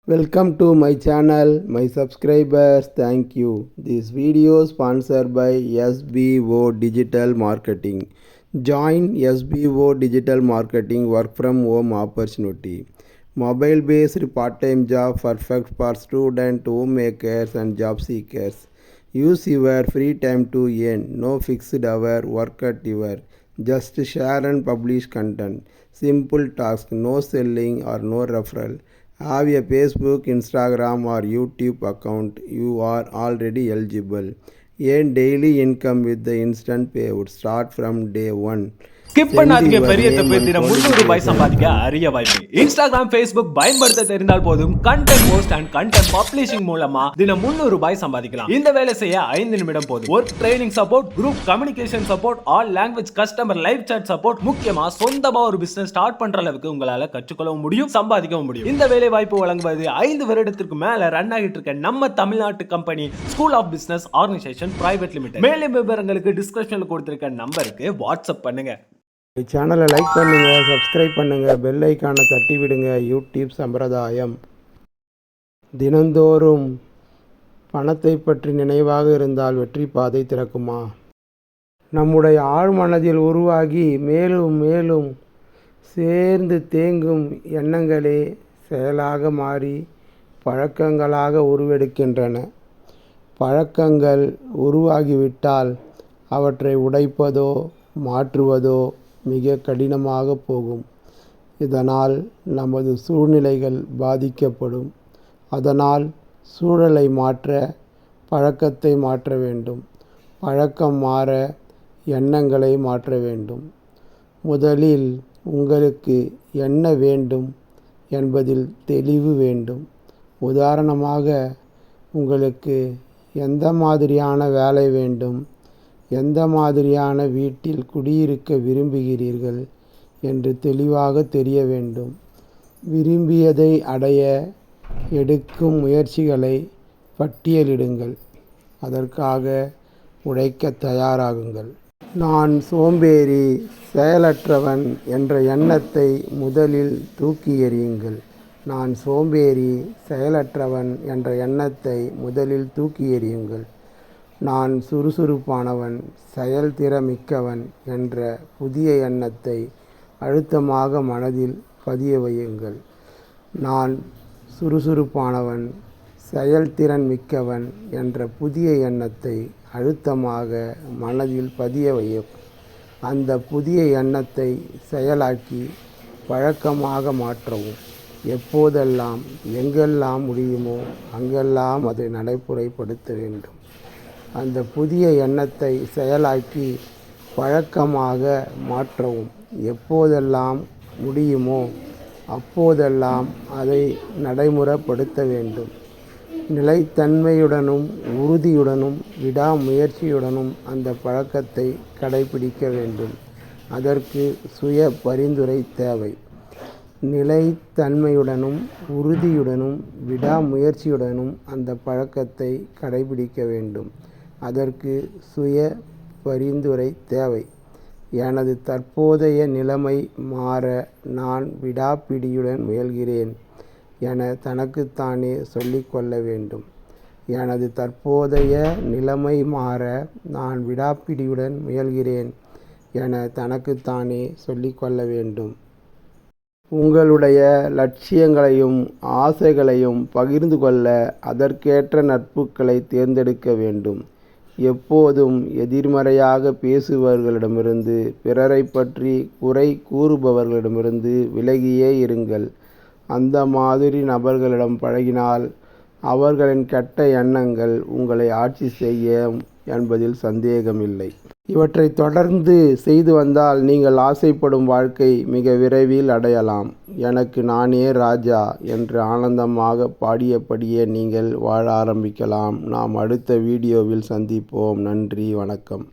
Welcome to my channel, my subscribers, thank you. This video sponsored by SBO Digital Marketing. Join SBO Digital Marketing work from home opportunity. Mobile based part-time job perfect for student, homemakers and job seekers. Use your free time to earn. No fixed hour, work at your. Just share and publish content. Simple task, no selling or no referral. Have a Facebook, Instagram or YouTube account, you are already eligible. Earn daily income with the instant payout. Start from day 1. Skip பண்ணாதீங்க. பெரிய தப்பு. தினம் 300 ரூபாய் சம்பாதிக்க அரிய வாய்ப்பு. Instagram, Facebook பயன்படுத்த தெரிந்தால் போதும். Content post and content publishing மூலமா தினம் 300 ரூபாய் சம்பாதிக்கலாம். இந்த வேலை செய்ய 5 நிமிடம் போதும். Work training support, group communication support, all language customer live chat support, முக்கியமா சொந்தமா ஒரு பிசினஸ் ஸ்டார்ட் பண்ற அளவுக்கு உங்களால கற்றுக்கொள்ளவும் முடியும், சம்பாதிக்கவும் முடியும். இந்த வேலை வாய்ப்பு வழங்குவது 5 வருடத்திற்கு மேல ரன் ஆகிட்டு இருக்க நம்ம தமிழ்நாட்டு company school of business organisation private limited. மேலும் விவரங்களுக்கு டிஸ்கிரிப்ஷன்ல கொடுத்திருக்க நம்பருக்கு வாட்ஸ்அப் பண்ணுங்க. சேனலை லைக் பண்ணுங்கள், சப்ஸ்கிரைப் பண்ணுங்கள், பெல் ஐக்கானை தட்டி விடுங்க. யூடியூப் சம்பிரதாயம். தினந்தோறும் பணத்தை பற்றி நினைவாக இருந்தால் வெற்றி பாதை திறக்குமா? நம்முடைய ஆழ்மனதில் உருவாகி மேலும் மேலும் சேர்ந்து தேங்கும் எண்ணங்களே செயலாக மாறி பழக்கங்களாக உருவெடுக்கின்றன. பழக்கங்கள் உருவாகிவிட்டால் அவற்றை உடைப்பதோ மாற்றுவதோ மிக கடினமாக போகும். இதனால் நமது சூழ்நிலைகள் பாதிக்கப்படும். அதனால் சூழலை மாற்ற பழக்கத்தை மாற்ற வேண்டும். பழக்கம் மாற எண்ணங்களை மாற்ற வேண்டும். முதலில் உங்களுக்கு என்ன வேண்டும் என்பதில் தெளிவு வேண்டும். உதாரணமாக, உங்களுக்கு எந்த மாதிரியான வேலை வேண்டும், எந்த மாதிரியான வீட்டில் குடியிருக்க விரும்புகிறீர்கள் என்று தெளிவாக தெரிய வேண்டும். விரும்பியதை அடைய எடுக்கும் முயற்சிகளை பட்டியலிடுங்கள். அதற்காக உழைக்க தயாராகுங்கள். நான் சோம்பேறி, செயலற்றவன் என்ற எண்ணத்தை முதலில் தூக்கி எறியுங்கள். நான் சோம்பேறி, செயலற்றவன் என்ற எண்ணத்தை முதலில் தூக்கி எறியுங்கள். நான் சுறுசுறுப்பானவன், செயல்திறமிக்கவன் என்ற புதிய எண்ணத்தை அழுத்தமாக மனதில் பதிய வையுங்கள். நான் சுறுசுறுப்பானவன், செயல்திறன் மிக்கவன் என்ற புதிய எண்ணத்தை அழுத்தமாக மனதில் பதிய வையும். அந்த புதிய எண்ணத்தை செயலாக்கி பழக்கமாக மாற்றவும். எப்போதெல்லாம் எங்கெல்லாம் முடியுமோ அங்கெல்லாம் அதை நடைமுறைப்படுத்த வேண்டும். அந்த புதிய எண்ணத்தை செயலாக்கி பழக்கமாக மாற்றவும். எப்போதெல்லாம் முடியுமோ அப்போதெல்லாம் அதை நடைமுறைப்படுத்த வேண்டும். நிலைத்தன்மையுடனும் உறுதியுடனும் விடாமுயற்சியுடனும் அந்த பழக்கத்தை கடைபிடிக்க வேண்டும். அதற்கு சுய பரிந்துரை தேவை. நிலைத்தன்மையுடனும் உறுதியுடனும் விடாமுயற்சியுடனும் அந்த பழக்கத்தை கடைபிடிக்க வேண்டும். அதற்கு சுய பரிந்துரை தேவை. எனது தற்போதைய நிலைமை மாற நான் விடாப்பிடியுடன் முயல்கிறேன் என தனக்குத்தானே சொல்லிக்கொள்ள வேண்டும். எனது தற்போதைய நிலைமை மாற நான் விடாப்பிடியுடன் முயல்கிறேன் என தனக்குத்தானே சொல்லிக்கொள்ள வேண்டும். உங்களுடைய லட்சியங்களையும் ஆசைகளையும் பகிர்ந்து கொள்ள அதற்கேற்ற நட்புகளை தேர்ந்தெடுக்க வேண்டும். எப்போதும் எதிர்மறையாக பேசுபவர்களிடமிருந்து, பிறரை பற்றி குறை கூறுபவர்களிடமிருந்து விலகியே இருங்கள். அந்த மாதிரி நபர்களிடம் பழகினால் அவர்களின் கெட்ட எண்ணங்கள் உங்களை ஆட்சி செய்யும் என்பதில் சந்தேகமில்லை. இவற்றை தொடர்ந்து செய்து வந்தால் நீங்கள் ஆசைப்படும் வாழ்க்கை மிக விரைவில் அடையலாம். எனக்கு நானே ராஜா என்று ஆனந்தமாக பாடியபடியே நீங்கள் வாழ ஆரம்பிக்கலாம். நாம் அடுத்த வீடியோவில் சந்திப்போம். நன்றி, வணக்கம்.